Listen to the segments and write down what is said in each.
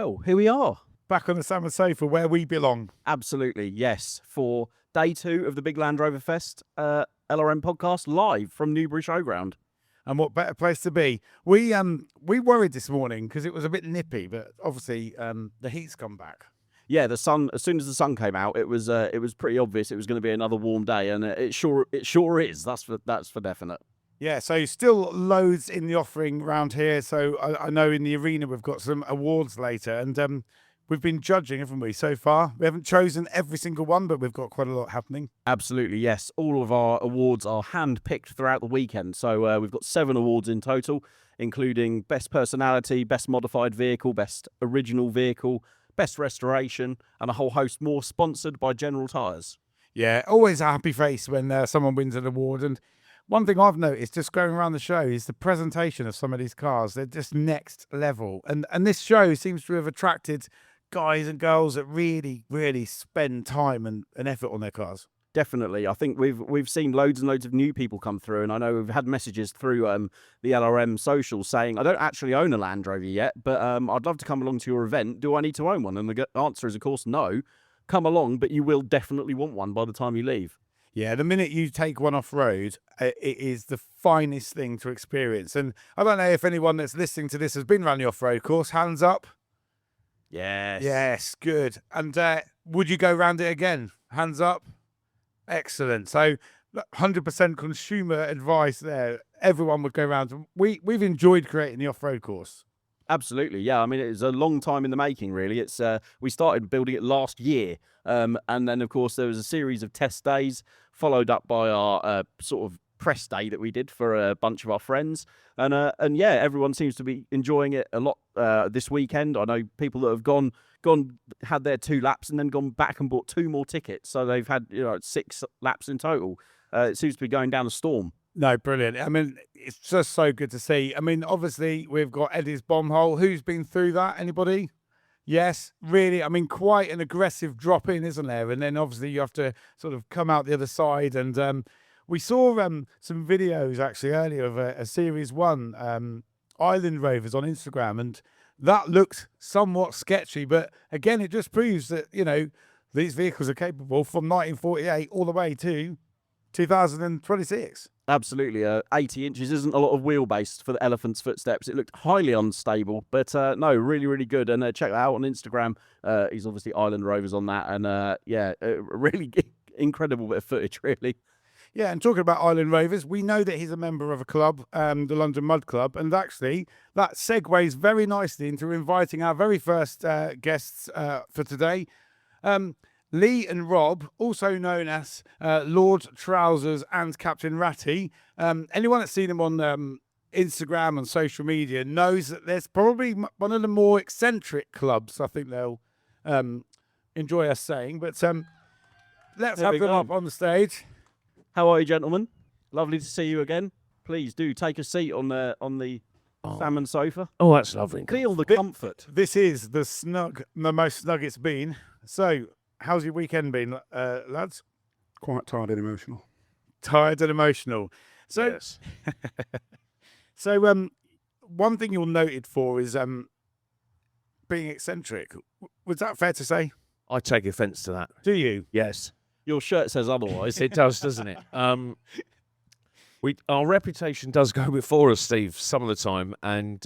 Well, here we are. Back on the Salmon Sofa where we belong. Absolutely, yes. For day 2 of the Big Land Rover Fest LRM podcast live from Newbury Showground. And what better place to be? We worried this morning because it was a bit nippy, but obviously the heat's come back. Yeah, the sun. As soon as the sun came out, it was pretty obvious it was going to be another warm day, and it sure is. That's for definite. Yeah, so still loads in the offering around here. So I know in the arena we've got some awards later, and we've been judging, haven't we, so far? We haven't chosen every single one, but we've got quite a lot happening. Absolutely, yes. All of our awards are hand-picked throughout the weekend. So we've got 7 awards in total, including Best Personality, Best Modified Vehicle, Best Original Vehicle, Best Restoration, and a whole host more, sponsored by General Tyres. Yeah, always a happy face when someone wins an award. And one thing I've noticed just going around the show is the presentation of some of these cars. They're just next level. And this show seems to have attracted guys and girls that really, really spend time and effort on their cars. Definitely. I think we've seen loads and loads of new people come through, and I know we've had messages through the LRM socials saying, I don't actually own a Land Rover yet, but I'd love to come along to your event. Do I need to own one? And the answer is, of course, no. Come along, but you will definitely want one by the time you leave. Yeah, the minute you take one off-road, it is the finest thing to experience. And I don't know if anyone that's listening to this has been around the off-road course. Hands up. Yes. Yes, good. And would you go round it again? Hands up. Excellent. So 100% consumer advice there. Everyone would go round. We've enjoyed creating the off-road course. Absolutely, yeah. I mean, it was a long time in the making, really. It's we started building it last year, and then, of course, there was a series of test days, followed up by our sort of press day that we did for a bunch of our friends. And yeah, everyone seems to be enjoying it a lot this weekend. I know people that have gone, had their 2 laps and then gone back and bought 2 more tickets. So they've had 6 laps in total. It seems to be going down a storm. No, brilliant. I mean, it's just so good to see. I mean, obviously, we've got Eddie's bomb hole. Who's been through that? Anybody? Yes, really. I mean, quite an aggressive drop in, isn't there? And then obviously you have to sort of come out the other side. And we saw some videos actually earlier of a Series 1 Island Rovers on Instagram. And that looked somewhat sketchy. But again, it just proves that, these vehicles are capable from 1948 all the way to 2026. Absolutely. 80 inches isn't a lot of wheelbase for the elephant's footsteps. It looked highly unstable, but no, really, really good. And check that out on Instagram. He's obviously Island Rovers on that. And yeah, really incredible bit of footage, really. Yeah, and talking about Island Rovers, we know that he's a member of a club, the London Mud Club. And actually, that segues very nicely into inviting our very first guests for today. Lee and Rob, also known as Lord Trousers and Captain Ratty. Anyone that's seen them on Instagram and social media knows that there's probably one of the more eccentric clubs. I think they'll enjoy us saying. But let's have them up on the stage. How are you, gentlemen? Lovely to see you again. Please do take a seat on the Salmon Sofa. Oh, that's lovely. Feel the comfort. This is the most snug it's been. So, how's your weekend been, lads? Quite tired and emotional. Tired and emotional. So, Yes. so one thing you're noted for is being eccentric. Was that fair to say? I take offence to that. Do you? Yes. Your shirt says otherwise. It does, doesn't it? Our reputation does go before us, Steve, some of the time, and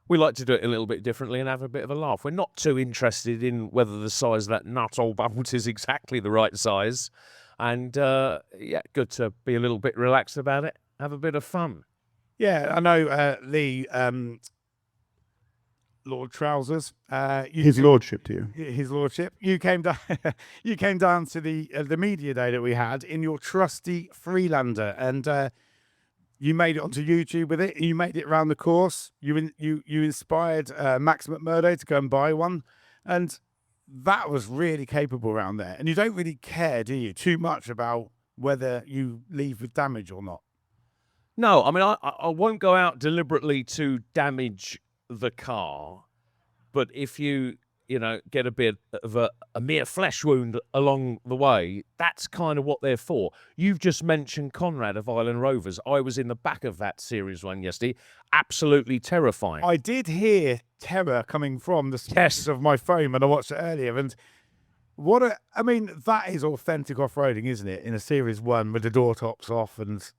we like to do it a little bit differently and have a bit of a laugh. We're not too interested in whether the size of that nut or bolt is exactly the right size. And, yeah, good to be a little bit relaxed about it, have a bit of fun. Yeah, I know, Lee, Lord Trousers. His lordship to you. His lordship. You came down. You came down to the media day that we had in your trusty Freelander, and you made it onto YouTube with it. You made it around the course. You inspired Max McMurdo to go and buy one, and that was really capable around there. And you don't really care, do you, too much about whether you leave with damage or not? No, I mean, I won't go out deliberately to damage the car, but if you get a bit of a mere flesh wound along the way. That's kind of what they're for. You've just mentioned Conrad of Island Rovers. I was in the back of that series one yesterday. Absolutely terrifying. I did hear terror coming from the speakers of my phone when I watched it earlier, and that is authentic off-roading, isn't it? In a Series 1 with the door tops off, and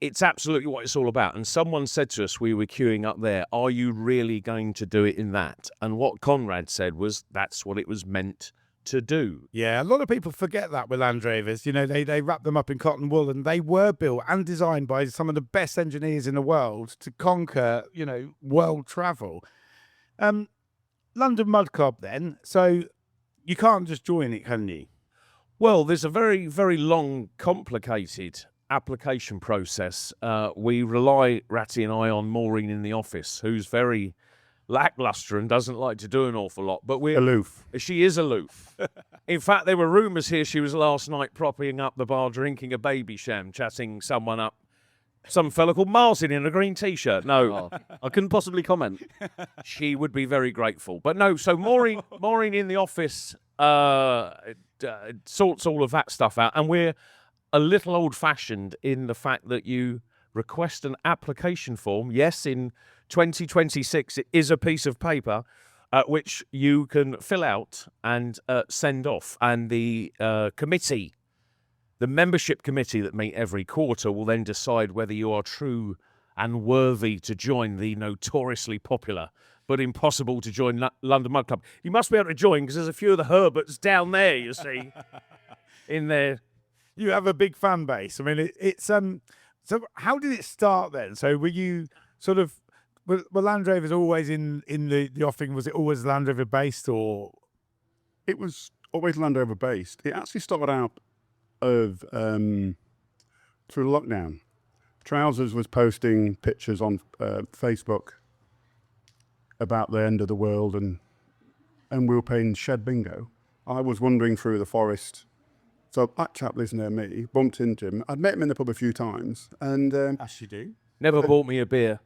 It's absolutely what it's all about. And someone said to us, we were queuing up there, are you really going to do it in that? And what Conrad said was, that's what it was meant to do. yeah, a lot of people forget that with Land Rovers. They wrap them up in cotton wool, and they were built and designed by some of the best engineers in the world to conquer, world travel. London Mud Club then, so you can't just join it, can you? Well, there's a very, very long, complicated application process. We rely, Ratty and I, on Maureen in the office, who's very lackluster and doesn't like to do an awful lot. But we're Aloof. She is aloof. In fact, there were rumours here she was last night propping up the bar, drinking a baby sham, chatting someone up. Some fella called Martin in a green T-shirt. No, I couldn't possibly comment. she would be very grateful. But no, so Maureen in the office sorts all of that stuff out. And we're a little old-fashioned in the fact that you request an application form. Yes, in 2026, it is a piece of paper which you can fill out and send off. And the committee, the membership committee that meet every quarter, will then decide whether you are true and worthy to join the notoriously popular but impossible to join London Mud Club. You must be able to join because there's a few of the Herberts down there, you see, in there. You have a big fan base. I mean, it's so how did it start then? So were you sort of were Land Rovers always in the offing? Was it always Land Rover based, or It was always Land Rover based. It actually started out of through lockdown. Trousers was posting pictures on Facebook about the end of the world, and we were playing shed bingo. I was wandering through the forest. So that chap lives near me, bumped into him. I'd met him in the pub a few times, and as you do? Never bought me a beer.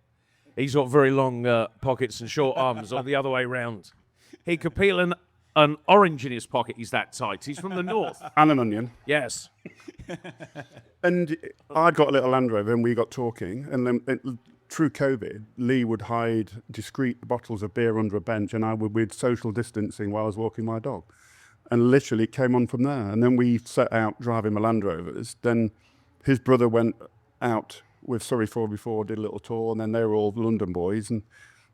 He's got very long pockets and short arms, or the other way round. He could peel an orange in his pocket. He's that tight. He's from the north. and an onion. Yes. And I got a little Land Rover, and we got talking. And then through COVID, Lee would hide discreet bottles of beer under a bench, and I would with social distancing while I was walking my dog. And literally it came on from there. And then we set out driving the Land Rovers. Then his brother went out with Surrey 4x4, did a little tour, and then they were all London boys, and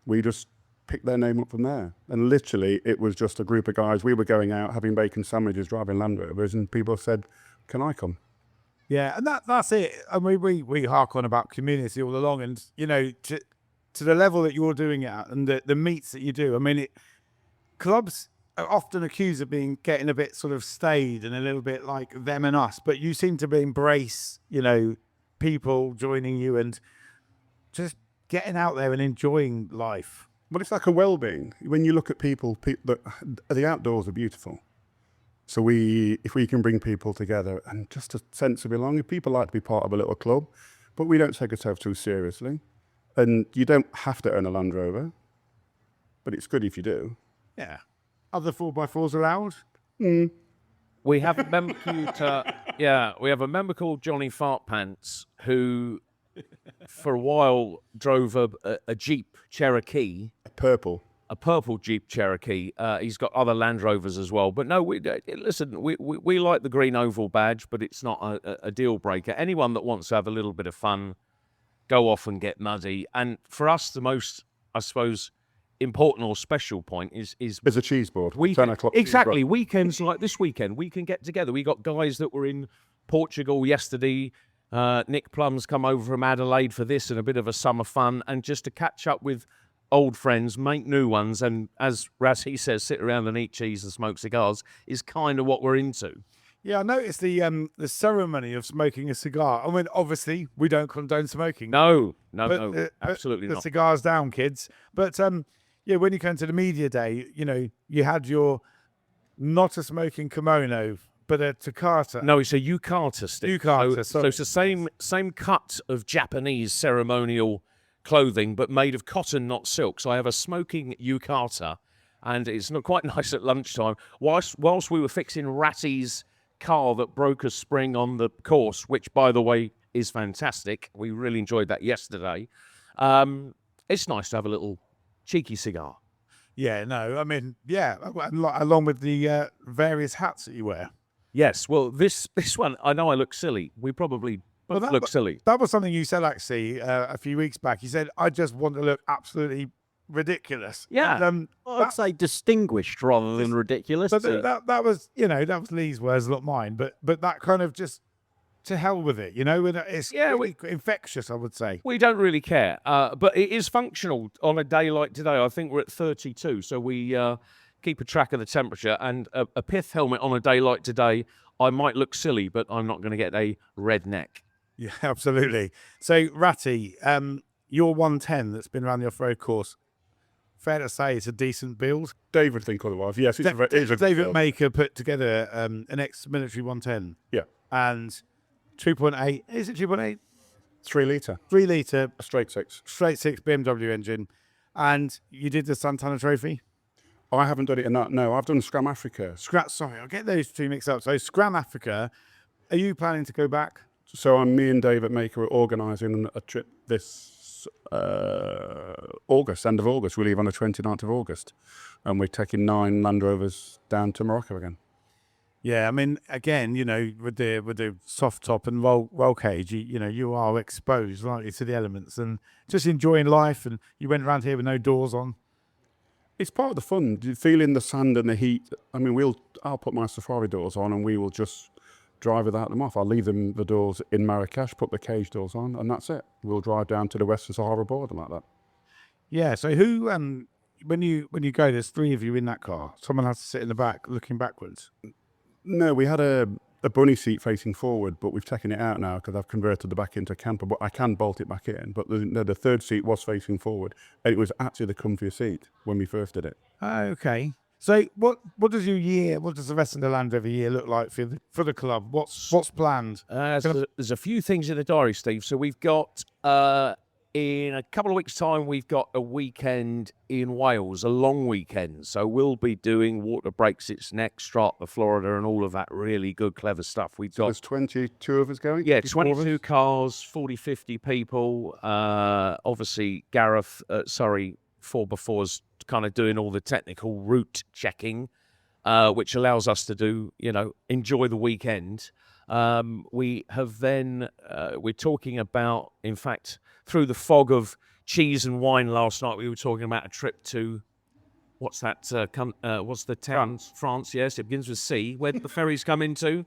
we just picked their name up from there. And literally it was just a group of guys. We were going out having bacon sandwiches, driving Land Rovers, and people said, can I come? Yeah, and that's it. I mean, we hark on about community all along, and to the level that you're doing it at, and the meets that you do. I mean, clubs are often accused of getting a bit sort of staid and a little bit like them and us, but you seem to embrace, people joining you and just getting out there and enjoying life. But it's like a well-being. When you look at people, the outdoors are beautiful. So if we can bring people together and just a sense of belonging, people like to be part of a little club, but we don't take ourselves too seriously. And you don't have to own a Land Rover, but it's good if you do. Yeah. Other 4x4s allowed? We have a member called, we have a member called Johnny Fartpants who, for a while, drove a Jeep Cherokee. A purple Jeep Cherokee. He's got other Land Rovers as well. But no, we like the green oval badge, but it's not a deal breaker. Anyone that wants to have a little bit of fun, go off and get muddy. And for us, the most, I suppose, important or special point is there's a cheese board. 10 o'clock. Exactly. Weekends like this weekend, we can get together. We got guys that were in Portugal yesterday. Nick Plum's come over from Adelaide for this and a bit of a summer fun, and just to catch up with old friends, make new ones, and as Ratty says, sit around and eat cheese and smoke cigars is kind of what we're into. Yeah, I noticed the ceremony of smoking a cigar. I mean, obviously, we don't condone smoking. No, absolutely the not. Cigars down, kids. But yeah, when you came to the media day, you had your not a smoking kimono, but a Takata. No, it's a yukata stick. Yukata, so it's the same cut of Japanese ceremonial clothing, but made of cotton, not silk. So I have a smoking yukata, and it's not quite nice at lunchtime. Whilst we were fixing Ratty's car that broke a spring on the course, which, by the way, is fantastic. We really enjoyed that yesterday. It's nice to have a little cheeky cigar. Yeah, no, I mean, yeah, along with the various hats that you wear. Yes, well, this one, I know I look silly. We probably both look silly. That was something you said, actually, a few weeks back. You said, I just want to look absolutely ridiculous. Yeah. And, I'd say distinguished rather than ridiculous. but that was, that was Lee's words, not mine. But that kind of just, to hell with it, and it's really infectious, I would say. We don't really care, but it is functional on a day like today. I think we're at 32, so we keep a track of the temperature. And a pith helmet on a day like today, I might look silly, but I'm not going to get a red neck. Yeah, absolutely. So, Ratty, your 110 that's been around the off-road course, fair to say it's a decent build. David would think otherwise. Yes, it's a good David build. Maker put together an ex-military 110. Yeah. And 2.8, is it 2.8? 3 litre. 3 litre, A straight 6. straight 6 BMW engine. And you did the Santana Trophy? I haven't done it in that. No, I've done Scram Africa. Sorry, I'll get those two mixed up. So, Scram Africa, are you planning to go back? So me and David Maker are organising a trip this August, end of August. We leave on the 29th of August. And we're taking 9 Land Rovers down to Morocco again. Yeah, I mean, again, with the soft top and roll cage, you are exposed, aren't you, to the elements and just enjoying life. And you went around here with no doors on. It's part of the fun, feeling the sand and the heat. I mean, I'll put my safari doors on and we will just drive without them off. I'll leave the doors in Marrakesh, put the cage doors on, and that's it. We'll drive down to the Western Sahara border like that. Yeah. So who, when you go, there's 3 of you in that car. Someone has to sit in the back, looking backwards. No, we had a bunny seat facing forward, but we've taken it out now because I've converted the back into a camper. But I can bolt it back in. But the third seat was facing forward, and it was actually the comfier seat when we first did it. Okay. So what does the rest of the Land Rover year look like for the club? What's planned? There's a few things in the diary, Steve. So we've got, in a couple of weeks' time, we've got a weekend in Wales, a long weekend. So we'll be doing Water Breaks Its Neck, Strata the Florida, and all of that really good, clever stuff. We've got There's 22 of us going? Yeah, 24 of us? 22 cars, 40, 50 people. Obviously, Gareth, 4x4's kind of doing all the technical route checking, which allows us to do, enjoy the weekend. We have then, we're talking about, in fact, through the fog of cheese and wine last night, we were talking about a trip to, what's that, what's the town? France, yes, it begins with C. Where did the ferries come into?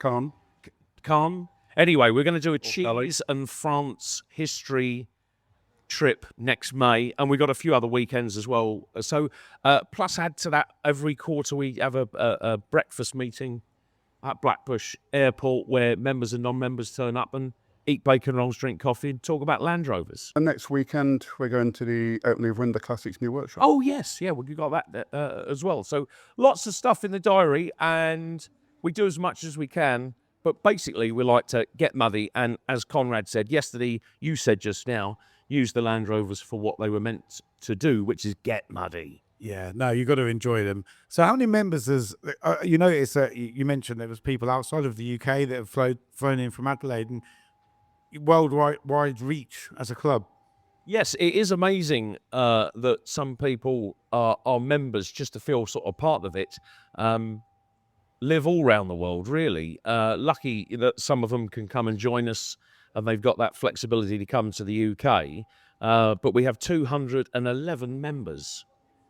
Cannes. Anyway, we're going to do a cheese and France history trip next May, and we've got a few other weekends as well. So, plus add to that, every quarter we have a breakfast meeting at Blackbush Airport where members and non-members turn up and eat bacon rolls, drink coffee, and talk about Land Rovers. And next weekend, we're going to the opening of Winter Classics new workshop. Oh, yes. Yeah, we've got that as well. So lots of stuff in the diary, and we do as much as we can. But basically, we like to get muddy. And as Conrad said yesterday, you said just now, use the Land Rovers for what they were meant to do, which is get muddy. Yeah, no, you got to enjoy them. So how many members you notice that you mentioned there was people outside of the UK that have flown in from Adelaide and worldwide reach as a club? Yes, it is amazing that some people are members just to feel sort of part of it. Live all around the world, really. Lucky that some of them can come and join us and they've got that flexibility to come to the UK. But we have 211 members.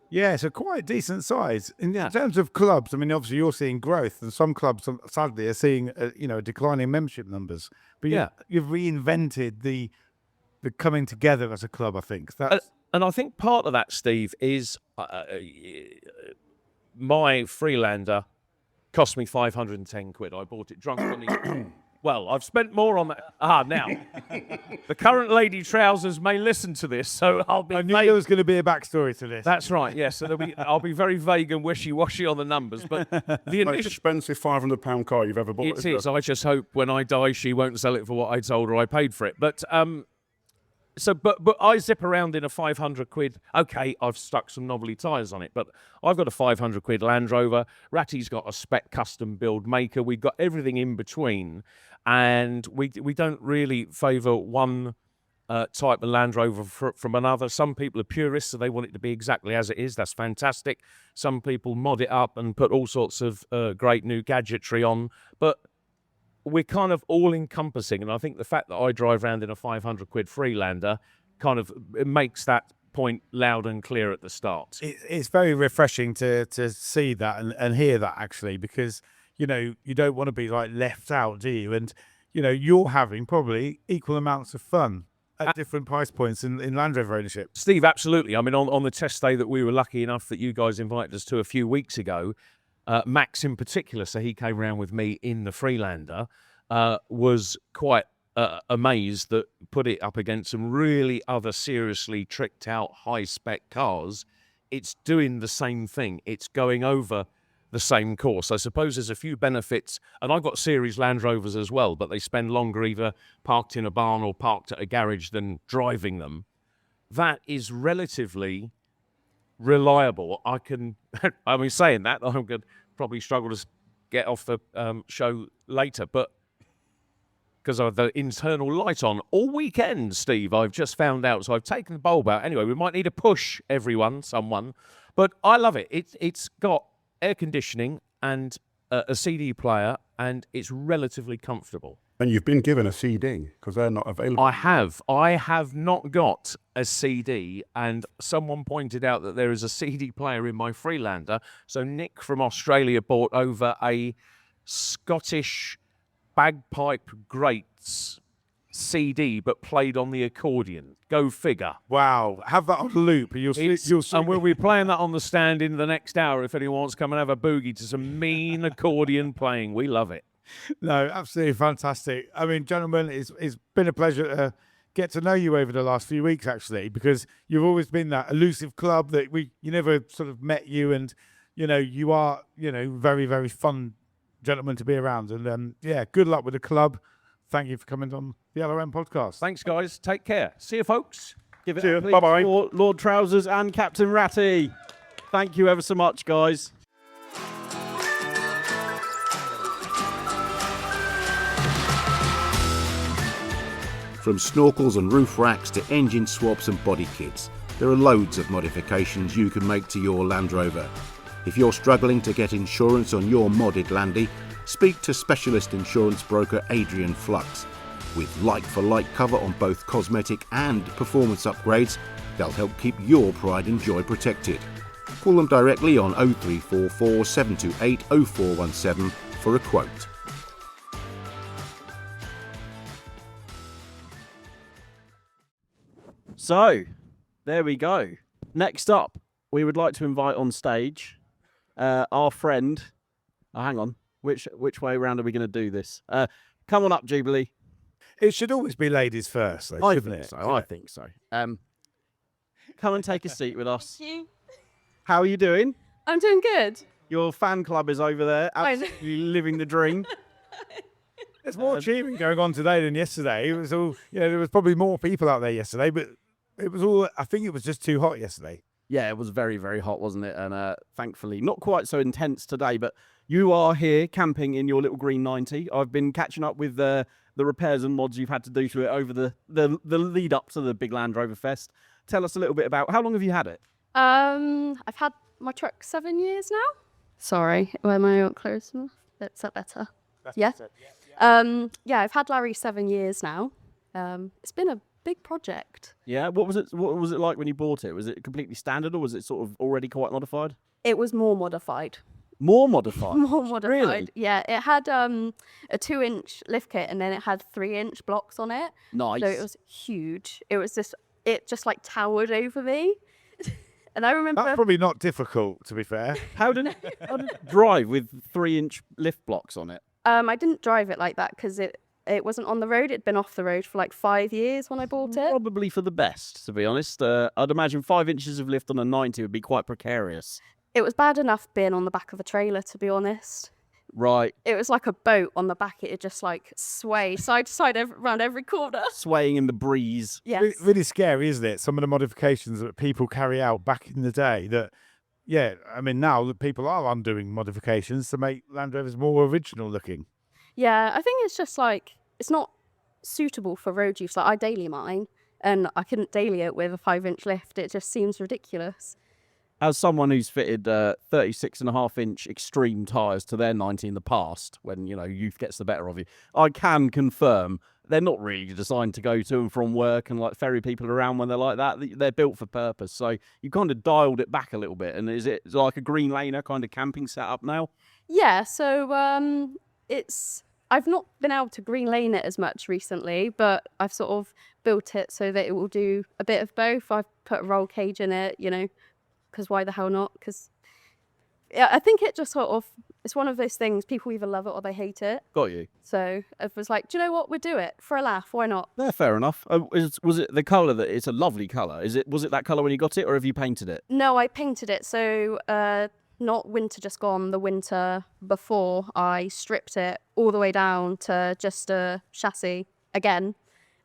Yeah, so quite a decent size. In terms of clubs, I mean, obviously you're seeing growth, and some clubs, sadly, are seeing, declining membership numbers. But you've reinvented the coming together as a club, I think. And I think part of that, Steve, is my Freelander cost me 510 quid. I bought it drunk on the... Well, I've spent more on that. Now, the current lady trousers may listen to this, so I'll be... I knew there was going to be a backstory to this. That's right, yes. So I'll be very vague and wishy-washy on the numbers, but the Most expensive £500 car you've ever bought. It is. I just hope when I die, she won't sell it for what I told her I paid for it. But but I zip around in a 500 quid. Okay, I've stuck some novelty tyres on it, but I've got a 500 quid Land Rover. Ratty's got a spec custom build maker. We've got everything in between, and we don't really favour one type of Land Rover from another. Some people are purists, so they want it to be exactly as it is. That's fantastic. Some people mod it up and put all sorts of great new gadgetry on, but we're kind of all-encompassing, and I think the fact that I drive around in a 500 quid Freelander kind of it makes that point loud and clear at the start. It's very refreshing to see that and hear that, actually, because, you know, you don't want to be like left out, do you? And, you know, you're having probably equal amounts of fun at different price points in Land Rover ownership. Steve, absolutely. I mean, on the test day that we were lucky enough that you guys invited us to a few weeks ago, Max in particular, so he came around with me in the Freelander, was quite amazed that put it up against some really other seriously tricked out high-spec cars. It's doing the same thing. It's going over the same course. I suppose there's a few benefits, and I've got series Land Rovers as well, but they spend longer either parked in a barn or parked at a garage than driving them. That is relatively reliable. I mean, saying that, I'm going to probably struggle to get off the show later, but because I have the internal light on all weekend, Steve, I've just found out, so I've taken the bulb out. Anyway, we might need a push, someone, but I love it. It's got air conditioning and a CD player, and it's relatively comfortable. And you've been given a CD because they're not available. I have not got a CD, and someone pointed out that there is a CD player in my Freelander. So Nick from Australia bought over a Scottish bagpipe greats CD, but played on the accordion. Go figure. Wow, have that on loop. You'll see. And we'll be playing that on the stand in the next hour if anyone wants to come and have a boogie to some mean accordion playing. We love it. No, absolutely fantastic. I mean, gentlemen, it's been a pleasure to get to know you over the last few weeks, actually, because you've always been that elusive club that you never sort of met you, and, you know, you are, you know, very, very fun gentleman to be around. And yeah, good luck with the club. Thank you for coming on the LRM podcast. Thanks, guys. Take care. See you, folks. Give it Cheers. up, please, Bye-bye. for Lord Trousers and Captain Ratty. Thank you ever so much, guys. From snorkels and roof racks to engine swaps and body kits, there are loads of modifications you can make to your Land Rover. If you're struggling to get insurance on your modded Landy, speak to specialist insurance broker Adrian Flux. With like-for-like cover on both cosmetic and performance upgrades, they'll help keep your pride and joy protected. Call them directly on 0344 728 0417 for a quote. So, there we go. Next up, we would like to invite on stage our friend. Oh, hang on. Which way around are we going to do this? Come on up, Jubilee. It should always be ladies first, though, shouldn't it? I think so. Come and take a seat with us. Thank you. How are you doing? I'm doing good. Your fan club is over there, I know. absolutely living the dream. There's more cheering going on today than yesterday. It was all, you know, there was probably more people out there yesterday, but it was all, I think it was just too hot yesterday. Yeah, it was very, very hot, wasn't it? And thankfully, not quite so intense today, but you are here camping in your little green 90. I've been catching up with the repairs and mods you've had to do to it over the lead up to the Big Land Rover Fest. Tell us a little bit about, how long have you had it? I've had my truck 7 years now. Sorry, am I close enough? That's better. Yeah. Yeah, I've had Larry 7 years now. It's been a big project. Yeah, what was it like when you bought it? Was it completely standard, or was it sort of already quite modified? It was more modified. More modified? More modified. Really? Yeah, it had a 2-inch lift kit, and then it had 3-inch blocks on it. Nice. So it was huge. It just like towered over me. And I remember That's probably not difficult, to be fair. How did it drive with 3-inch lift blocks on it? I didn't drive it like that because it wasn't on the road. It'd been off the road for like 5 years when I bought it. Probably for the best, to be honest. I'd imagine 5 inches of lift on a 90 would be quite precarious. It was bad enough being on the back of a trailer, to be honest. Right. It was like a boat on the back. It'd just like sway side to side around every corner. Swaying in the breeze. Yes. Really scary, isn't it? Some of the modifications that people carry out back in the day that, yeah, I mean, now that people are undoing modifications to make Land Rovers more original looking. Yeah, I think it's just like, it's not suitable for road use. Like, I daily mine, and I couldn't daily it with a 5-inch lift. It just seems ridiculous. As someone who's fitted 36.5-inch extreme tyres to their 90 in the past, when, you know, youth gets the better of you, I can confirm they're not really designed to go to and from work and like ferry people around when they're like that. They're built for purpose. So you kind of dialed it back a little bit. And is it like a green laner kind of camping setup now? Yeah, so I've not been able to green lane it as much recently, but I've sort of built it so that it will do a bit of both. I've put a roll cage in it, you know, because why the hell not? Because yeah, I think it just sort of, it's one of those things, people either love it or they hate it. Got you. So I was like, do you know what? We'll do it for a laugh. Why not? Yeah, fair enough. Was it the colour that it's a lovely colour? Was it that colour when you got it, or have you painted it? No, I painted it. So not winter just gone, the winter before, I stripped it all the way down to just a chassis again.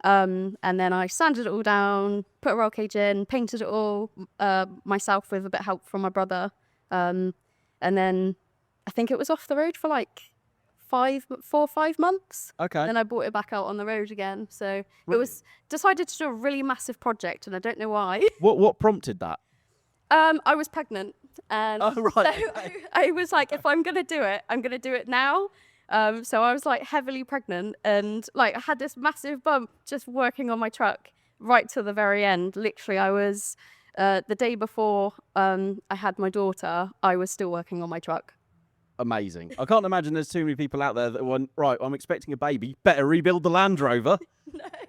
And then I sanded it all down, put a roll cage in, painted it all myself with a bit of help from my brother. And then I think it was off the road for like 4 or 5 months. Okay. Then I brought it back out on the road again. So Right. it was decided to do a really massive project, and I don't know why. What prompted that? I was pregnant, and Oh, right, so okay. I was like, if I'm gonna do it, I'm gonna do it now. So I was like heavily pregnant, and like I had this massive bump just working on my truck right to the very end. Literally, I was the day before I had my daughter, I was still working on my truck. Amazing. I can't imagine there's too many people out there that went, right, I'm expecting a baby, better rebuild the Land Rover.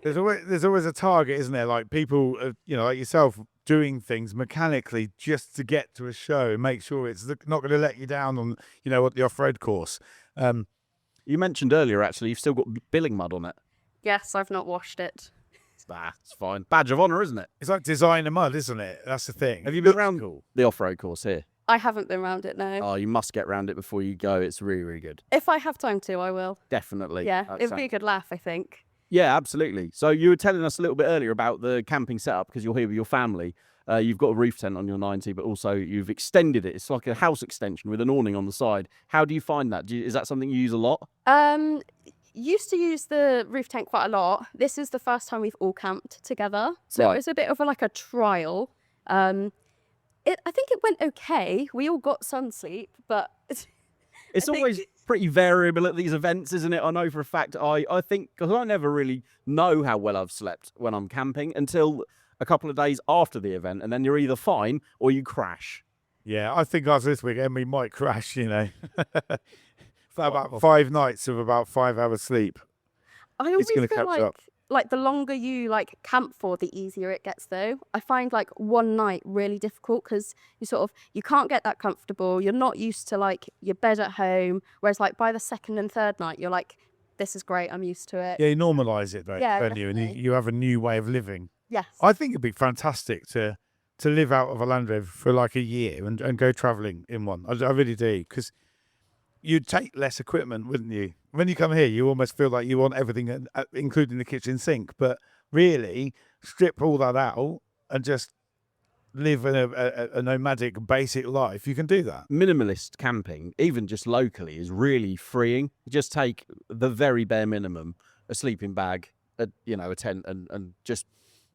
There's always a target, isn't there? Like people, you know, like yourself, doing things mechanically just to get to a show and make sure it's not going to let you down on, you know, the off-road course. You mentioned earlier, actually, you've still got billing mud on it. Yes, I've not washed it. It's fine. Badge of honour, isn't it? It's like designer mud, isn't it? That's the thing. Have you been Looks around cool. the off-road course here? I haven't been around it now. Oh, you must get round it before you go. It's really, really good. If I have time to, I will. Definitely. Yeah, That it'd be a sounds- good laugh, I think. Yeah, absolutely. So you were telling us a little bit earlier about the camping setup because you're here with your family. You've got a roof tent on your 90, but also you've extended it. It's like a house extension with an awning on the side. How do you find that? Is that something you use a lot? Used to use the roof tent quite a lot. This is the first time we've all camped together, so Right. it was a bit of like a trial. I think it went okay. We all got sun sleep, but It's I think- always pretty variable at these events, isn't it? I know for a fact, I think, because I never really know how well I've slept when I'm camping until a couple of days after the event, and then you're either fine or you crash. Yeah, I think us this weekend we might crash, you know. For about 5 nights of about 5 hours sleep. I always gonna feel catch up. like the longer you like camp for, the easier it gets. Though I find like one night really difficult because you can't get that comfortable. You're not used to like your bed at home. Whereas like by the second and third night, you're like, this is great. I'm used to it. Yeah, you normalise it, though, Yeah, don't you? And definitely. you have a new way of living. Yes. I think it'd be fantastic to live out of a Land Rover for like a year and go travelling in one. I really do, because you'd take less equipment, wouldn't you? When you come here, you almost feel like you want everything, including the kitchen sink. But really, strip all that out and just live a nomadic, basic life. You can do that. Minimalist camping, even just locally, is really freeing. You just take the very bare minimum, a sleeping bag, a tent, and just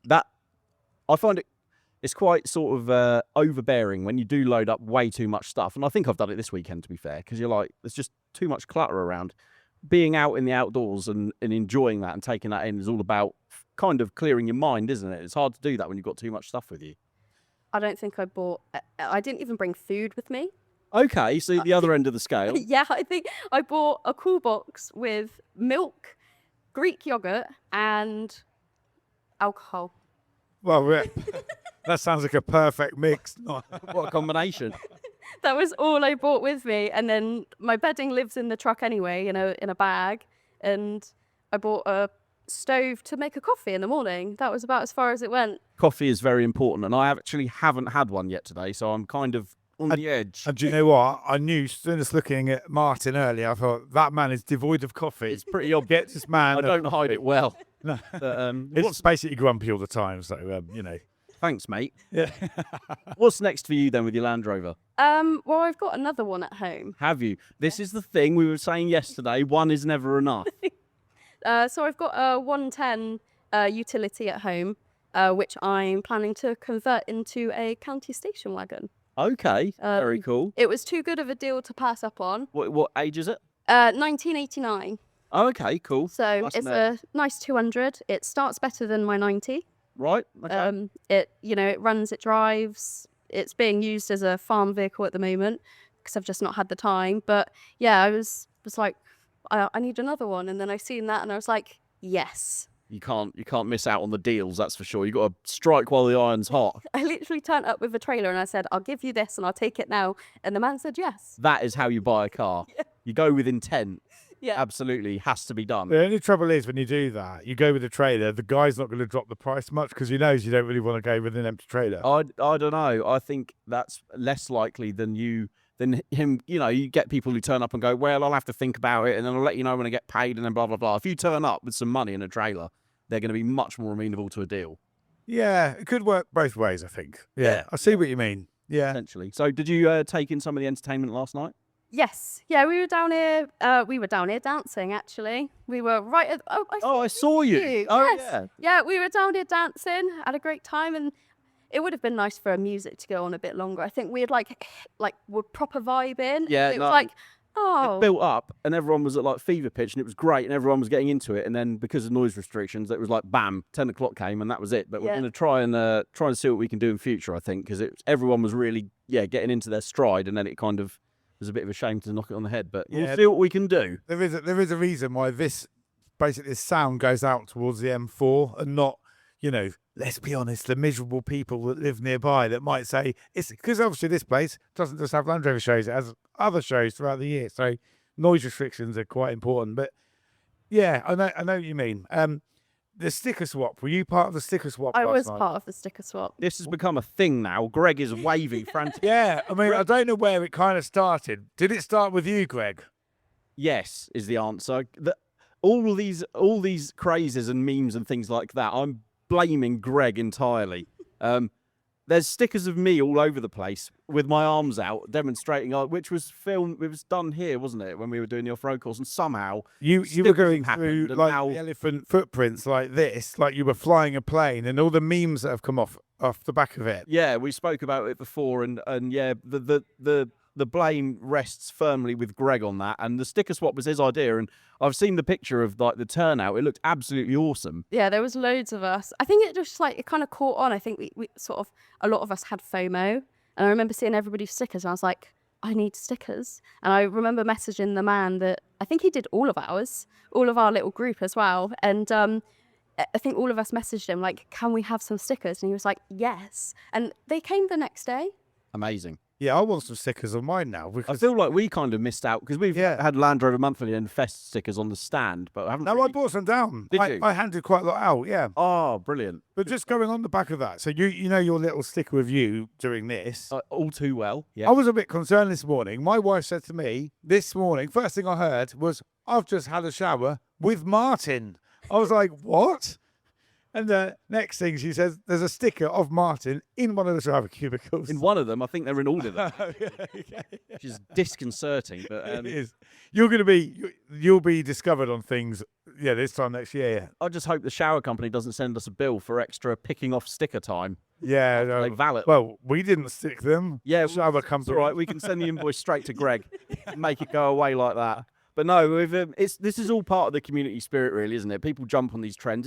that. I find it's quite sort of overbearing when you do load up way too much stuff. And I think I've done it this weekend, to be fair, because you're like, there's just too much clutter around. Being out in the outdoors and enjoying that and taking that in is all about kind of clearing your mind, isn't it? It's hard to do that when you've got too much stuff with you. I don't think I didn't even bring food with me. Okay, so the other end of the scale. Yeah, I think I bought a cool box with milk, Greek yogurt, and alcohol. Well, that sounds like a perfect mix. What a combination. That was all I brought with me. And then my bedding lives in the truck anyway, in a bag. And I bought a stove to make a coffee in the morning. That was about as far as it went. Coffee is very important, and I actually haven't had one yet today, so I'm kind of on the edge. And do you know what? I knew as soon as looking at Martin earlier, I thought that man is devoid of coffee. It's pretty obvious. Get this man. I don't hide it well. No. But, It's basically grumpy all the time, so you know. thanks, mate. Yeah. What's next for you then with your Land Rover? Well, I've got another one at home. Have you? This is the thing we were saying yesterday. One is never enough. So I've got a 110 utility at home, which I'm planning to convert into a county station wagon. Okay, very cool. It was too good of a deal to pass up on. What age is it? 1989. Oh, okay, cool. So That's it's next. a nice 200. It starts better than my 90. Right. Okay. It runs, it drives. It's being used as a farm vehicle at the moment because I've just not had the time. But yeah, I was like, I need another one, and then I seen that, and I was like, yes. You can't miss out on the deals. That's for sure. You got to strike while the iron's hot. I literally turned up with a trailer and I said, I'll give you this and I'll take it now. And the man said yes. That is how you buy a car. You go with intent. Yeah. Absolutely has to be done. The only trouble is when you do that, you go with a trailer, the guy's not going to drop the price much because he knows you don't really want to go with an empty trailer. I don't know. I think that's less likely than him. You know, you get people who turn up and go, well, I'll have to think about it and then I'll let you know when I get paid and then blah, blah, blah. If you turn up with some money in a trailer, they're going to be much more amenable to a deal. Yeah, it could work both ways, I think. Yeah. I see what you mean. Yeah. Essentially. So did you take in some of the entertainment last night? Yes. Yeah, we were down here. We were down here dancing, actually. We were right at... I saw you. Oh, yes. yeah. Yeah, we were down here dancing, had a great time, and it would have been nice for music to go on a bit longer. I think we had were proper vibing. Yeah, It was like, It built up and everyone was at like fever pitch and it was great and everyone was getting into it. And then because of noise restrictions, it was like, bam, 10 o'clock came and that was it. But we're going to try and see what we can do in future, I think, because everyone was really, getting into their stride. And then it kind of was a bit of a shame to knock it on the head, but we'll see what we can do. There is a reason why this sound goes out towards the M4 and not, let's be honest, the miserable people that live nearby that might say it's because obviously this place doesn't just have Land Rover shows, it has other shows throughout the year. So noise restrictions are quite important. But yeah, I know what you mean. The sticker swap, were you part of the sticker swap? I was last night? part of the sticker swap. This has become a thing now. Greg is waving frantically. Yeah, I mean, I don't know where it kind of started. Did it start with you, Greg? Yes, is the answer. All these crazes and memes and things like that, I'm blaming Greg entirely. There's stickers of me all over the place with my arms out demonstrating, which was filmed. It was done here, wasn't it, when we were doing the off-road course? And somehow you were going happened, through like the elephant footprints like this, like you were flying a plane, and all the memes that have come off the back of it. Yeah, we spoke about it before, and yeah, the blame rests firmly with Greg on that. And the sticker swap was his idea, and I've seen the picture of like the turnout. It looked absolutely awesome. Yeah, there was loads of us. I think it just it kind of caught on. I think we sort of, a lot of us had FOMO, and I remember seeing everybody's stickers, and I was like, I need stickers. And I remember messaging the man that I think he did all of ours, all of our little group as well. And I think all of us messaged him like, can we have some stickers? And he was like, yes. And they came the next day. Amazing. Yeah, I want some stickers on mine now. I feel like we kind of missed out because we've had Land Rover Monthly and Fest stickers on the stand, but I haven't. No, I bought some down. Did you? I handed quite a lot out, yeah. Oh, brilliant. But just going on the back of that, so you know your little sticker with you during this. All too well, yeah. I was a bit concerned this morning. My wife said to me this morning, first thing I heard was, I've just had a shower with Martin. I was like, what? And the next thing she says, there's a sticker of Martin in one of the driver cubicles. In one of them, I think they're in all of them. Which is disconcerting, but it is. You'll be discovered on things, this time next year. I just hope the shower company doesn't send us a bill for extra picking off sticker time. Yeah, no. Like valet. Well, we didn't stick them. Yeah, shower company. All right, we can send the invoice straight to Greg and make it go away like that. But no, this is all part of the community spirit, really, isn't it? People jump on these trends.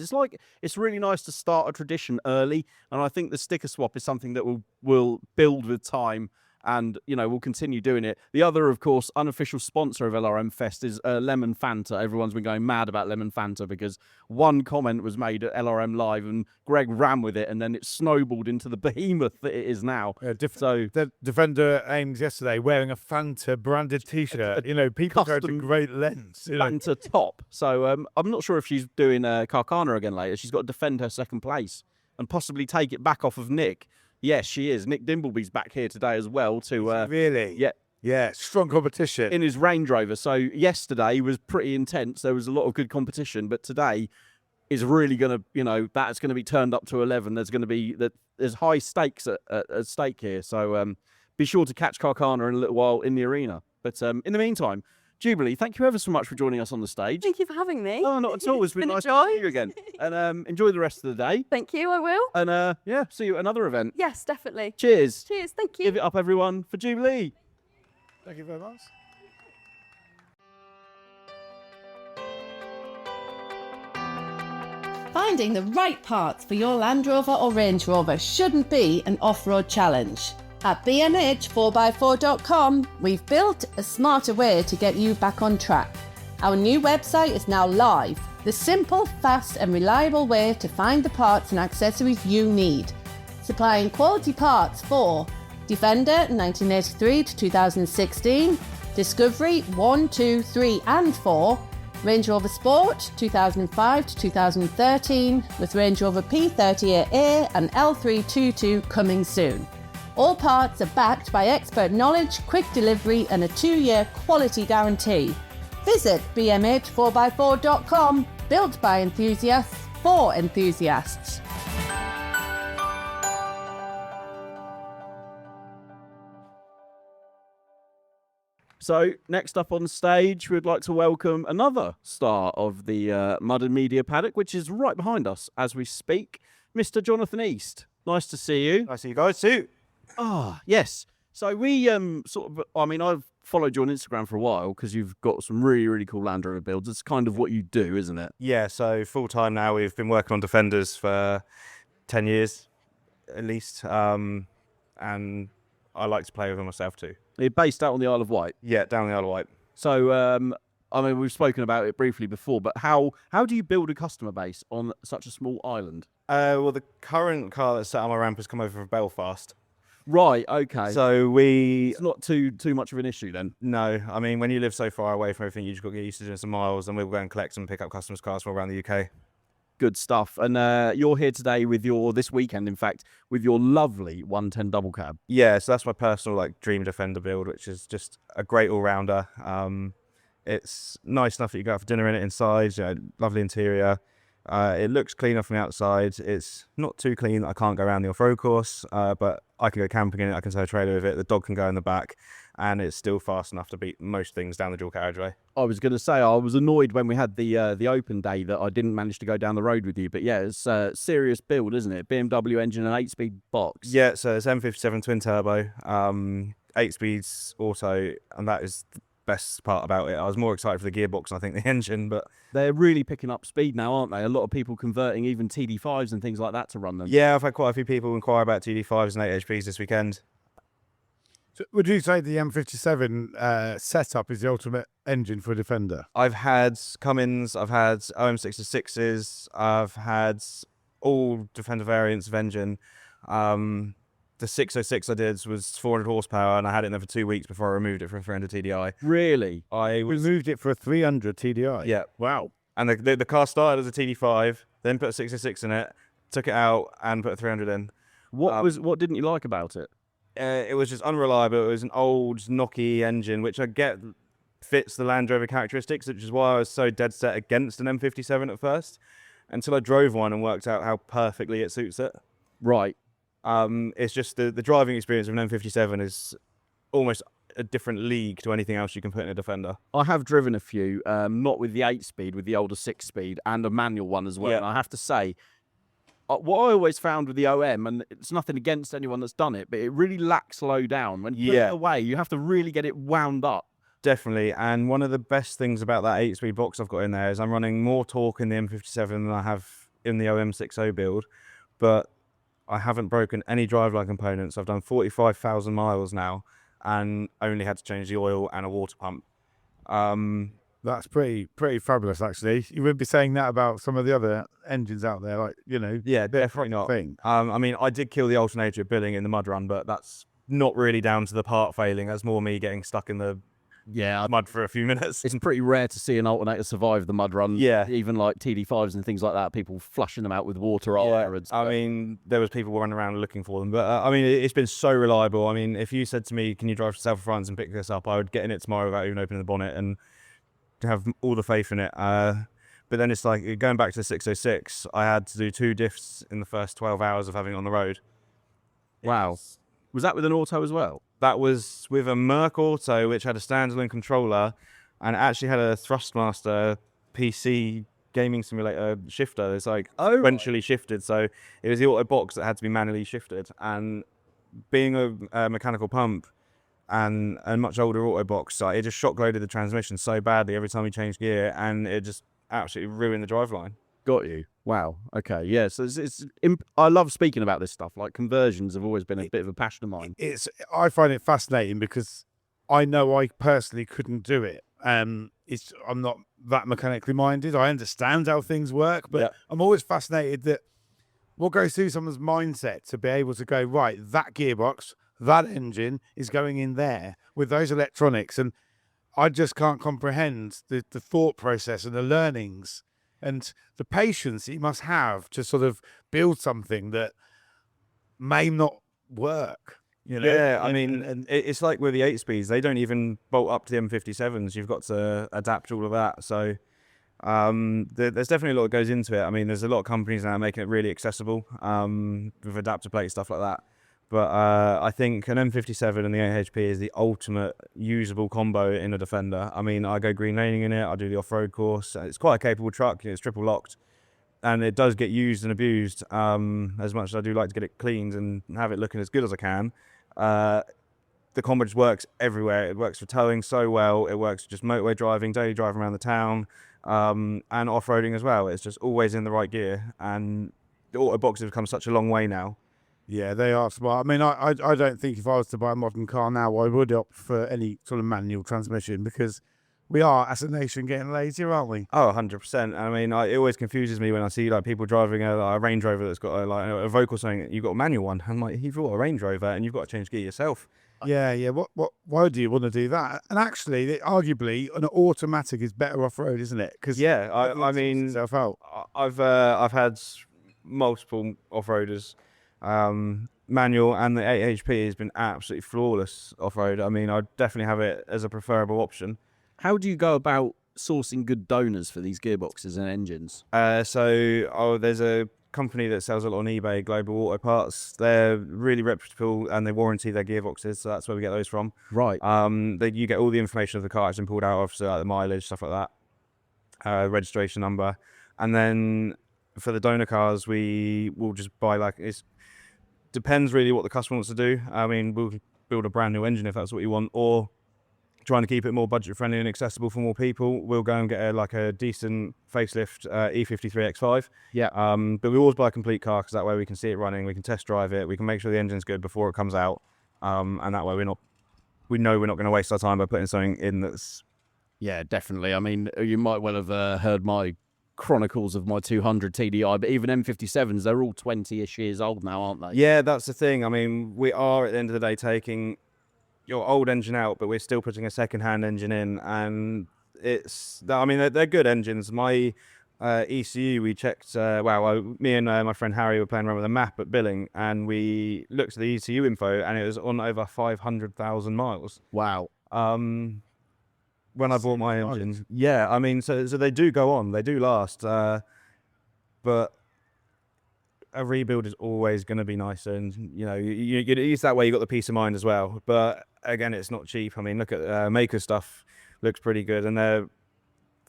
It's really nice to start a tradition early, and I think the sticker swap is something that will build with time, and we'll continue doing it. The other, of course, unofficial sponsor of LRM Fest is Lemon Fanta. Everyone's been going mad about Lemon Fanta because one comment was made at LRM Live, and Greg ran with it, and then it snowballed into the behemoth that it is now. Yeah, the Defender Ames yesterday wearing a Fanta branded T-shirt. People go to great lengths. Fanta top. So I'm not sure if she's doing Carcana again later. She's got to defend her second place and possibly take it back off of Nick. Yes, she is. Nick Dimbleby's back here today as well to Really? yeah. Yeah, strong competition. in his Range Rover. So yesterday was pretty intense. There was a lot of good competition, but today is really going to, that's going to be turned up to 11. There's high stakes at stake here. So be sure to catch Carcana in a little while in the arena. But in the meantime, Jubilee, thank you ever so much for joining us on the stage. Thank you for having me. Oh, not at all. It's been a nice joy. to see you again. And enjoy the rest of the day. Thank you, I will. And yeah, see you at another event. Yes, definitely. Cheers. Cheers, thank you. Give it up, everyone, for Jubilee. Thank you very much. Finding the right parts for your Land Rover or Range Rover shouldn't be an off-road challenge. At bmh4x4.com, we've built a smarter way to get you back on track. Our new website is now live, the simple, fast and reliable way to find the parts and accessories you need. Supplying quality parts for Defender 1983 to 2016, Discovery 1, 2, 3 and 4, Range Rover Sport 2005 to 2013 with Range Rover P38A and L322 coming soon. All parts are backed by expert knowledge, quick delivery and a 2-year quality guarantee. Visit bmh4x4.com, built by enthusiasts for enthusiasts. So next up on stage, we'd like to welcome another star of the Mud and Media paddock, which is right behind us as we speak, Mr. Johnathan East. Nice to see you. Nice to see you guys too. Ah, yes. So we I've followed you on Instagram for a while because you've got some really, really cool Land Rover builds. It's kind of what you do, isn't it? Yeah, so full time now. We've been working on Defenders for 10 years at least. And I like to play with them myself too. You're based out on the Isle of Wight. Yeah, down the Isle of Wight. So, we've spoken about it briefly before, but how do you build a customer base on such a small island? Well, the current car that's sat on my ramp has come over from Belfast. Right, okay. So It's not too much of an issue then. No, I mean, when you live so far away from everything, you just got to get used to doing some miles, and we'll go and collect and pick up customers' cars from around the UK. Good stuff. And you're here today this weekend, in fact, with your lovely 110 double cab. Yeah, so that's my personal dream Defender build, which is just a great all-rounder. It's nice enough that you go out for dinner in it inside, lovely interior. It looks clean off from the outside. It's not too clean that I can't go around the off-road course, but I can go camping in it, I can tow a trailer with it, the dog can go in the back, and it's still fast enough to beat most things down the dual carriageway. I was going to say, I was annoyed when we had the open day that I didn't manage to go down the road with you, but yeah, it's a serious build, isn't it? BMW engine and 8-speed box. Yeah, so it's M57 twin turbo, 8 speeds auto, and that is the best part about it. I was more excited for the gearbox and I think the engine, but they're really picking up speed now, aren't they? A lot of people converting even TD5s and things like that to run them. yeah, I've had quite a few people inquire about TD5s and 8HPs this weekend. So would you say the M57 setup is the ultimate engine for a Defender? I've had Cummins, I've had OM66s, I've had all Defender variants of engine. The 606 I did was 400 horsepower, and I had it in there for 2 weeks before I removed it for a 300 TDI. Really? I We was, moved it for a 300 TDI. yeah, Wow. and the car started as a TD5, then put a 606 in it, took it out, and put a 300 in. What didn't you like about it? It was just unreliable. It was an old, knocky engine, which I get fits the Land Rover characteristics, which is why I was so dead set against an M57 at first, until I drove one and worked out how perfectly it suits it. Right. It's just the driving experience of an M57 is almost a different league to anything else you can put in a Defender. I have driven a few, not with the 8-speed, with the older 6-speed, and a manual one as well. Yeah. And I have to say, what I always found with the OM, and it's nothing against anyone that's done it, but it really lacks low down. When you put it away, you have to really get it wound up. Definitely, and one of the best things about that 8-speed box I've got in there is I'm running more torque in the M57 than I have in the OM60 build, but I haven't broken any driveline components. I've done 45,000 miles now and only had to change the oil and a water pump. That's pretty fabulous, actually. You wouldn't be saying that about some of the other engines out there, Yeah, definitely not. thing. I mean, I did kill the alternator at Billing in the mud run, but that's not really down to the part failing. That's more me getting stuck in the Yeah, mud for a few minutes. it's pretty rare to see an alternator survive the mud run. Yeah. Even like TD5s and things like that, people flushing them out with water afterwards. I mean, there was people running around looking for them, but I mean, it's been so reliable. I mean, if you said to me, "Can you drive to South of France and pick this up?" I would get in it tomorrow without even opening the bonnet and have all the faith in it. But then it's like going back to the 606. I had to do 2 diffs in the first 12 hours of having it on the road. Wow. Was that with an auto as well? That was with a Merc Auto, which had a standalone controller, and it actually had a Thrustmaster PC gaming simulator shifter. It's like sequentially shifted, so it was the auto box that had to be manually shifted. And being a mechanical pump and a much older auto box, it just shock loaded the transmission so badly every time we changed gear, and it just absolutely ruined the driveline. Got you. Wow. Okay. Yeah. So I love speaking about this stuff. Like conversions have always been a bit of a passion of mine. I find it fascinating because I know I personally couldn't do it. I'm not that mechanically minded. I understand how things work, but I'm always fascinated that what goes through someone's mindset to be able to go, right, that gearbox, that engine is going in there with those electronics. And I just can't comprehend the thought process and the learnings and the patience you must have to sort of build something that may not work. You know? Yeah, I mean, it's like with the 8-speeds, they don't even bolt up to the M57s. You've got to adapt all of that. So there's definitely a lot that goes into it. I mean, there's a lot of companies now making it really accessible with adapter plate, stuff like that. But I think an M57 and the 8HP is the ultimate usable combo in a Defender. I mean, I go green laning in it. I do the off-road course. It's quite a capable truck. It's triple locked. And it does get used and abused as much as I do like to get it cleaned and have it looking as good as I can. The combo just works everywhere. It works for towing so well. It works for just motorway driving, daily driving around the town, and off-roading as well. It's just always in the right gear. And the auto boxes have come such a long way now. Yeah, they are smart. I mean, I don't think if I was to buy a modern car now, I would opt for any sort of manual transmission because we are, as a nation, getting lazier, aren't we? Oh, 100%. I mean, it always confuses me when I see like people driving a Range Rover that's got a vocal saying you've got a manual one. I'm like, you've got a Range Rover and you've got to change gear yourself. Yeah. Why do you want to do that? And actually, arguably, an automatic is better off road, isn't it? Because I mean, itself out. I've had multiple off-roaders. Manual, and the 8HP has been absolutely flawless off-road. I mean, I'd definitely have it as a preferable option. How do you go about sourcing good donors for these gearboxes and engines? There's a company that sells a lot on eBay, Global Auto Parts. They're really reputable and they warranty their gearboxes, so that's where we get those from. Right. You get all the information of the car it's been pulled out of, so like the mileage, stuff like that, registration number, and then for the donor cars, we will just buy depends really what the customer wants to do. I mean, we'll build a brand new engine if that's what you want, or trying to keep it more budget friendly and accessible for more people. We'll go and get a decent facelift E53 X5. Yeah. But we always buy a complete car because that way we can see it running, we can test drive it, we can make sure the engine's good before it comes out, and that way we know we're not going to waste our time by putting something in that's. Yeah, definitely. I mean, you might well have heard my chronicles of my 200 TDI, but even M57s, they're all 20-ish years old now, aren't they? Yeah, that's the thing. I mean, we are at the end of the day taking your old engine out, but we're still putting a second-hand engine in, and they're good engines. My ECU, we checked. Me and my friend Harry were playing around with a map at Billing, and we looked at the ECU info, and it was on over 500,000 miles. Wow. When I bought my engine. Yeah, I mean, so they do go on, they do last, but a rebuild is always going to be nicer, and at least that way you got the peace of mind as well. But again, it's not cheap. I mean, look at Maker stuff, looks pretty good, and they're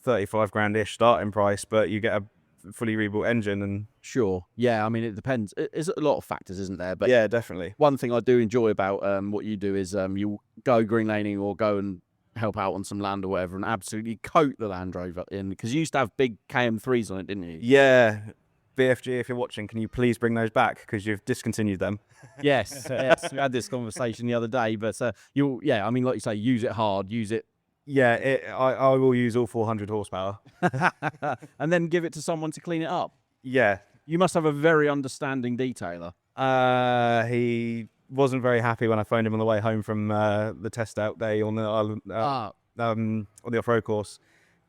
35 grand-ish starting price, but you get a fully rebuilt engine. And sure, yeah, I mean, it depends. It's a lot of factors, isn't there? But yeah, definitely. One thing I do enjoy about what you do is you go green laning or go and help out on some land or whatever and absolutely coat the Land Rover in, because you used to have big KM3s on it, didn't you? Yeah. BFG, if you're watching, can you please bring those back, because you've discontinued them? Yes, we had this conversation the other day, but I mean, like you say, use it hard, use it. Yeah, I will use all 400 horsepower. And then give it to someone to clean it up. Yeah. You must have a very understanding detailer. He wasn't very happy when I phoned him on the way home from the test out day on the island. on the off-road course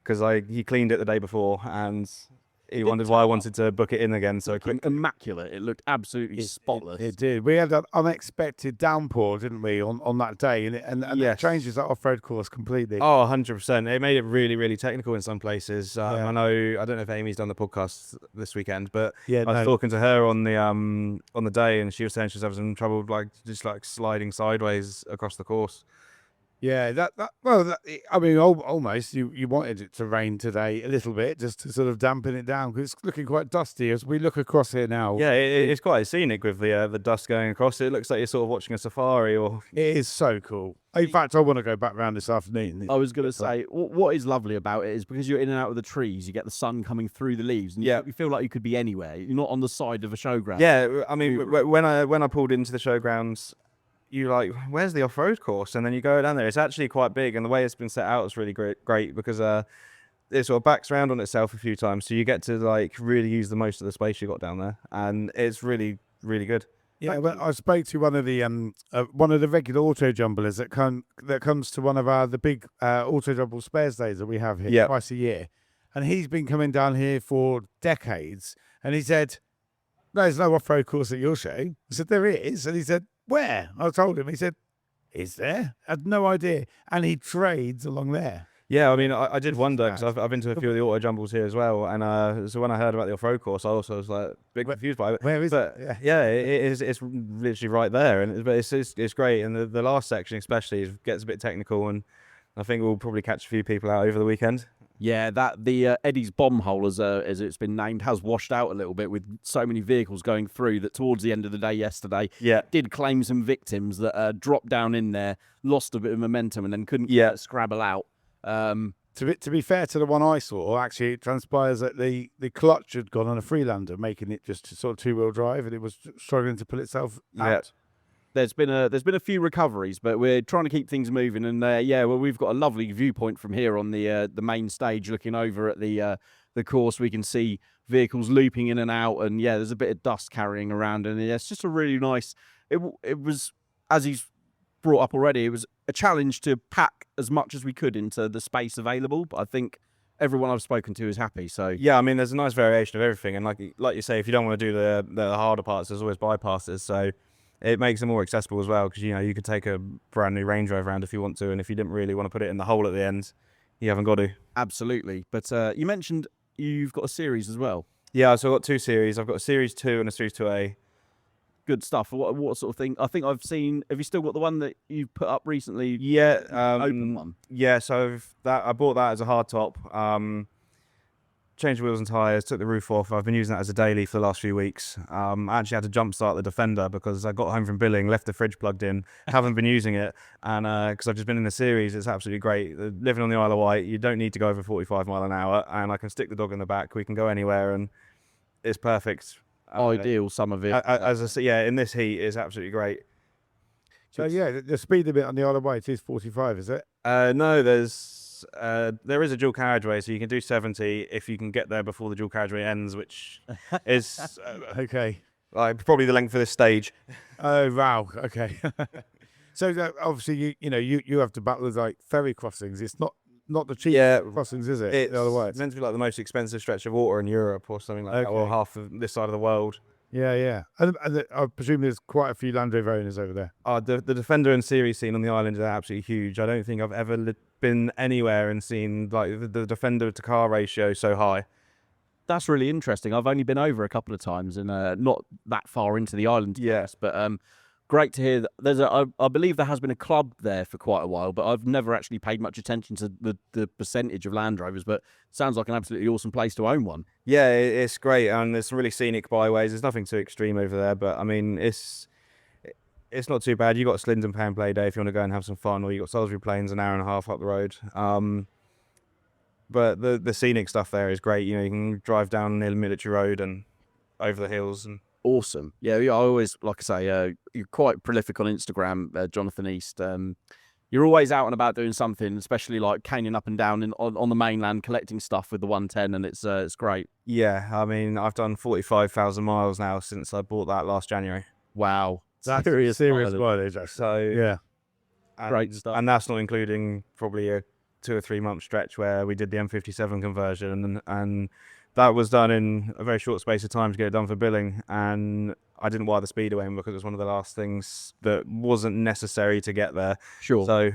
because he cleaned it the day before and he wondered why I wanted to book it in again so quick. Immaculate. It looked absolutely spotless. It did. We had an unexpected downpour, didn't we, on that day, and Yes. it changes that off-road course completely. Oh, 100%. It made it really, really technical in some places. Yeah. I don't know if Amy's done the podcast this weekend, but Yeah, I was no. talking to her on the day, and she was saying she was having some trouble, just sliding sideways across the course. Yeah, I mean, almost you wanted it to rain today a little bit just to sort of dampen it down because it's looking quite dusty as we look across here now. Yeah, it's quite scenic with the dust going across. It looks like you're sort of watching a safari or. It is so cool. In fact, I want to go back round this afternoon. I was going to say, what is lovely about it is because you're in and out of the trees, you get the sun coming through the leaves, and you feel like you could be anywhere. You're not on the side of a showground. Yeah, I mean, when I pulled into the showgrounds, you're like, where's the off-road course? And then you go down there. It's actually quite big, and the way it's been set out is really great because it sort of backs around on itself a few times, so you get to like really use the most of the space you got down there, and it's really, really good. Yeah, well, I spoke to one of the regular auto jumblers that comes to one of the big auto jumble spares days that we have here twice a year, and he's been coming down here for decades, and he said, "There's no off-road course at your show." I said, "There is," and he said, "Where?" I told him. He said, "Is there?" I had no idea, and he trades along there. Yeah, I mean, I did wonder because I've been to a few of the auto jumbles here as well, and so when I heard about the off-road course, I also was like a bit confused by it. Where is it? Yeah, it is. It's literally right there, but it's great. And the last section especially gets a bit technical, and I think we'll probably catch a few people out over the weekend. Yeah, the Eddie's bomb hole, as it's been named, has washed out a little bit with so many vehicles going through that towards the end of the day yesterday did claim some victims that dropped down in there, lost a bit of momentum, and then couldn't scrabble out. To be fair to the one I saw, actually, it transpires that the clutch had gone on a Freelander, making it just sort of two-wheel drive, and it was struggling to pull itself out. There's been a few recoveries, but we're trying to keep things moving. And we've got a lovely viewpoint from here on the main stage, looking over at the course. We can see vehicles looping in and out, and there's a bit of dust carrying around, and it's just a really nice. It was, as he's brought up already, it was a challenge to pack as much as we could into the space available, but I think everyone I've spoken to is happy. So yeah, I mean, there's a nice variation of everything, and like you say, if you don't want to do the harder parts, there's always bypasses. So it makes it more accessible as well, because you could take a brand new Range Rover around if you want to, and if you didn't really want to put it in the hole at the end, you haven't got to. Absolutely. But you mentioned you've got a series as well. Yeah, so I've got two series. I've got a Series 2 and a Series 2A. Good stuff. What sort of thing? I think I've seen. Have you still got the one that you put up recently? Yeah, open one. Yeah, so I bought that as a hard top. Changed the wheels and tyres, took the roof off. I've been using that as a daily for the last few weeks. I actually had to jump start the Defender because I got home from billing, left the fridge plugged in, haven't been using it, and because I've just been in the series, it's absolutely great. Living on the Isle of Wight, you don't need to go over 45 mile an hour, and I can stick the dog in the back. We can go anywhere, and it's perfect. Ideal, some of it. As I say, in this heat, it's absolutely great. So the speed limit on the Isle of Wight is 45, is it? No, there is a dual carriageway, so you can do 70 if you can get there before the dual carriageway ends, which is okay. Probably the length of this stage. Oh wow, okay. So obviously you have to battle with like ferry crossings. It's not the cheap crossings, is it? It's meant to be like the most expensive stretch of water in Europe or something like that, or half of this side of the world. Yeah. And I presume there's quite a few Land Rover owners over there. The Defender and series scene on the island is absolutely huge. I don't think I've ever been anywhere and seen like the Defender to car ratio so high. That's really interesting. I've only been over a couple of times and not that far into the island. Yes, but great to hear that I believe there has been a club there for quite a while, but I've never actually paid much attention to the percentage of Land Rovers, but it sounds like an absolutely awesome place to own one. Yeah, it's great, and there's some really scenic byways. There's nothing too extreme over there, but I mean, it's not too bad. You got Slindon Pound Play Day if you want to go and have some fun, or you got Salisbury Plains an hour and a half up the road. But the scenic stuff there is great. You can drive down near the Military Road and over the hills and. Awesome. Yeah, I always, like I say, you're quite prolific on Instagram, Johnathan East. You're always out and about doing something, especially like caning up and down on the mainland, collecting stuff with the 110, and it's great. Yeah, I mean, I've done 45,000 miles now since I bought that last January. Wow. That's serious mileage. So yeah. Great stuff. And that's not including probably a 2 or 3 month stretch where we did the M57 conversion, and that was done in a very short space of time to get it done for billing. And I didn't wire the speedway in because it was one of the last things that wasn't necessary to get there. Sure. So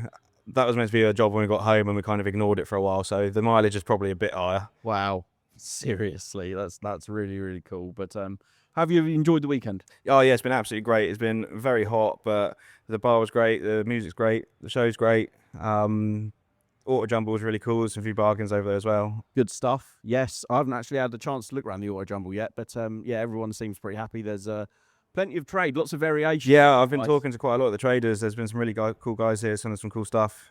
that was meant to be a job when we got home, and we kind of ignored it for a while. So the mileage is probably a bit higher. Wow. Seriously, that's really, really cool. But have you enjoyed the weekend? Oh yeah, it's been absolutely great. It's been very hot, but the bar was great, the music's great, the show's great. Auto Jumble was really cool. There's some few bargains over there as well. Good stuff. Yes, I haven't actually had the chance to look around the Auto Jumble yet, but yeah, everyone seems pretty happy. There's plenty of trade, lots of variation. Yeah, I've been Nice. talking to quite a lot of the traders. There's been some really cool guys here, some cool stuff.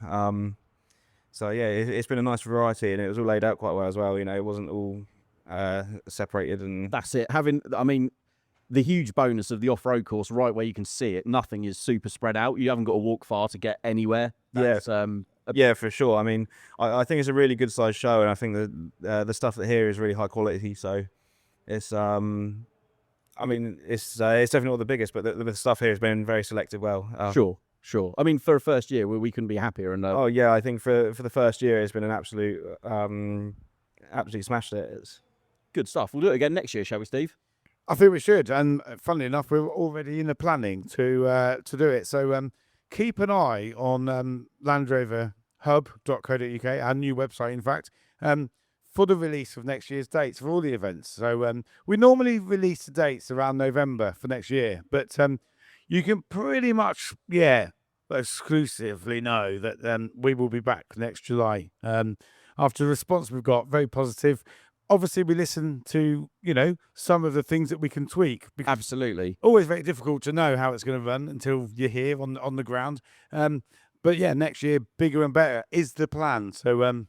So yeah, it's been a nice variety, and it was all laid out quite well as well. You know, it wasn't all separated and. That's it. I mean, the huge bonus of the off-road course, right where you can see it, nothing is super spread out. You haven't got to walk far to get anywhere. That's, Yeah, for sure. I mean, I think it's a really good sized show, and I think that the stuff that here is really high quality. So it's I mean, it's definitely not the biggest, but the stuff here has been very selected well. Sure. I mean, for a first year, we couldn't be happier. And oh yeah, I think for the first year, it's been an absolute absolutely smashed it. It's good stuff. We'll do it again next year, shall we, Steve? I think we should. And funnily enough, we're already in the planning to do it. So keep an eye on LandRoverHub.co.uk, our new website, in fact, for the release of next year's dates for all the events. So we normally release the dates around November for next year, but you can pretty much, exclusively know that we will be back next July. After the response we've got, very positive. Obviously, we listen to, some of the things that we can tweak. Absolutely. Always very difficult to know how it's going to run until you're here on the ground. But yeah, next year, bigger and better is the plan. So,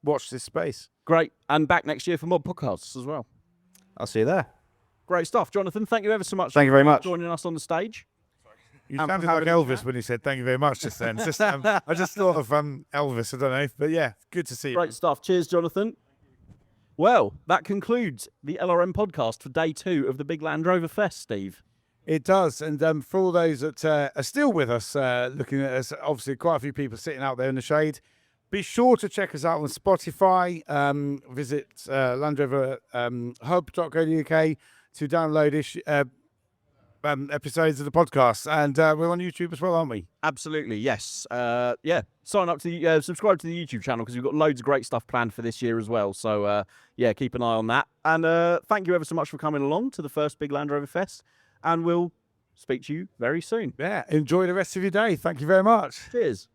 watch this space. Great. And back next year for more podcasts as well. I'll see you there. Great stuff. Johnathan, thank you ever so much. Thank you very much. For joining us on the stage. You sounded like Elvis when you said thank you very much just then. Just, I just thought of Elvis, I don't know. But yeah, good to see you. Great stuff. Cheers, Johnathan. Well, that concludes the LRM podcast for day 2 of the Big Land Rover Fest, Steve. It does. And for all those that are still with us, looking at us, obviously quite a few people sitting out there in the shade, be sure to check us out on Spotify. Visit LandRoverHub.co.uk to download episodes of the podcast. And we're on YouTube as well, aren't we? Absolutely, yes. Sign up to subscribe to the YouTube channel because we've got loads of great stuff planned for this year as well. So, keep an eye on that. And thank you ever so much for coming along to the first Big Land Rover Fest. And we'll speak to you very soon. Yeah, enjoy the rest of your day. Thank you very much. Cheers.